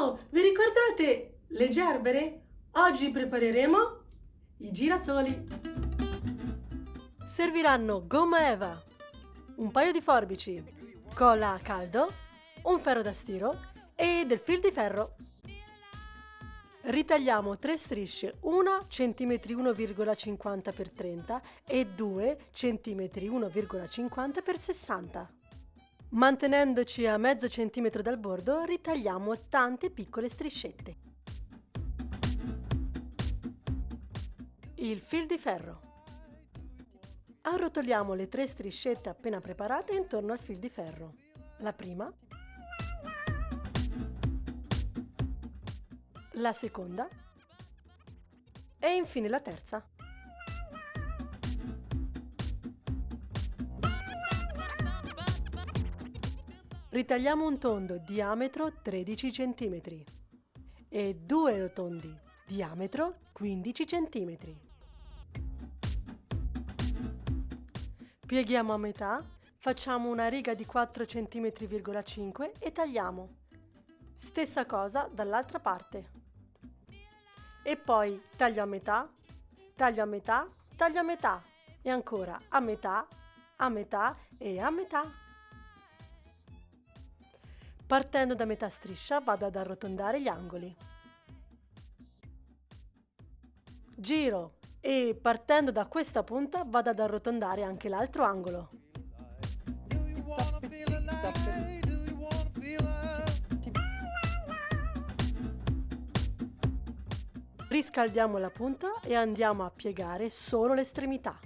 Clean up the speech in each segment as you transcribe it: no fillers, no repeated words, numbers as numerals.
Ciao, vi ricordate le gerbere? Oggi prepareremo i girasoli. Serviranno gomma eva, un paio di forbici, colla a caldo, un ferro da stiro e del fil di ferro. Ritagliamo 3 strisce, una cm 1,50 x 30 e 2 cm 1,50 x 60. Mantenendoci a mezzo centimetro dal bordo, ritagliamo tante piccole striscette. Il fil di ferro. Arrotoliamo le 3 striscette appena preparate intorno al fil di ferro. La prima, la seconda e infine la terza. Ritagliamo un tondo diametro 13 cm e 2 rotondi diametro 15 cm. Pieghiamo a metà, facciamo una riga di 4,5 cm e tagliamo. Stessa cosa dall'altra parte. E poi taglio a metà, taglio a metà, taglio a metà e ancora a metà e a metà. Partendo da metà striscia vado ad arrotondare gli angoli. Giro e partendo da questa punta vado ad arrotondare anche l'altro angolo. Riscaldiamo la punta e andiamo a piegare solo l'estremità.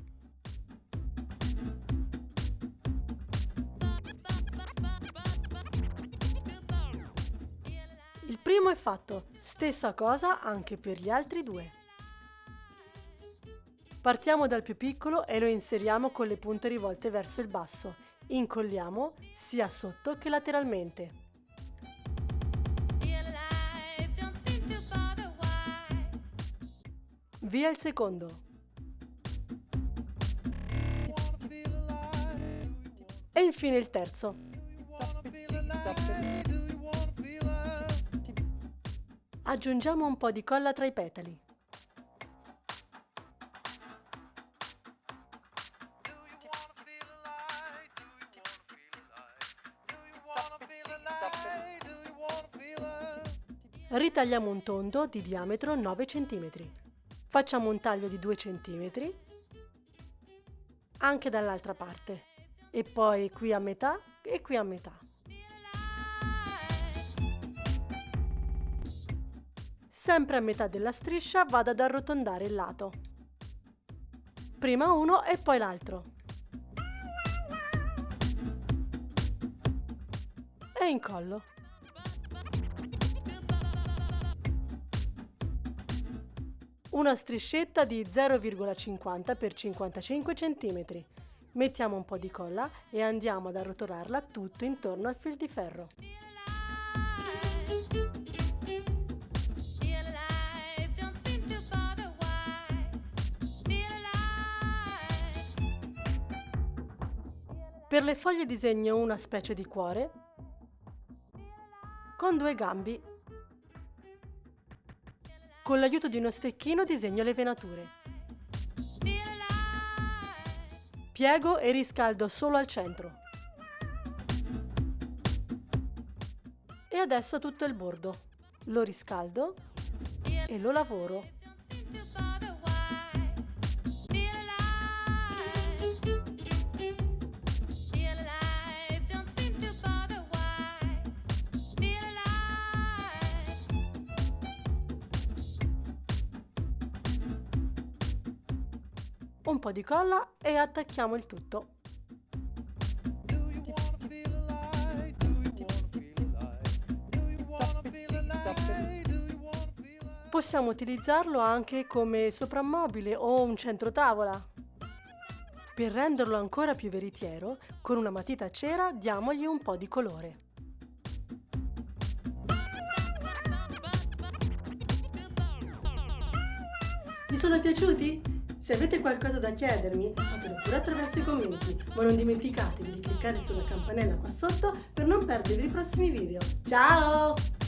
Il primo è fatto, stessa cosa anche per gli altri due. Partiamo dal più piccolo e lo inseriamo con le punte rivolte verso il basso. Incolliamo sia sotto che lateralmente. Via il secondo. E infine il terzo. Aggiungiamo un po' di colla tra i petali. Ritagliamo un tondo di diametro 9 cm. Facciamo un taglio di 2 cm anche dall'altra parte e poi qui a metà e qui a metà. Sempre a metà della striscia vado ad arrotondare il lato. Prima uno e poi l'altro. E incollo. Una striscetta di 0,50 x 55 cm. Mettiamo un po' di colla e andiamo ad arrotolarla tutto intorno al fil di ferro. Per le foglie disegno una specie di cuore con 2 gambi. Con l'aiuto di uno stecchino disegno le venature. Piego e riscaldo solo al centro. E adesso tutto il bordo. Lo riscaldo e lo lavoro. Un po' di colla e attacchiamo il tutto. Possiamo utilizzarlo anche come soprammobile o un centrotavola. Per renderlo ancora più veritiero, con una matita a cera diamogli un po' di colore. Vi sono piaciuti? Se avete qualcosa da chiedermi, fatelo pure attraverso i commenti, ma non dimenticatevi di cliccare sulla campanella qua sotto per non perdervi i prossimi video. Ciao!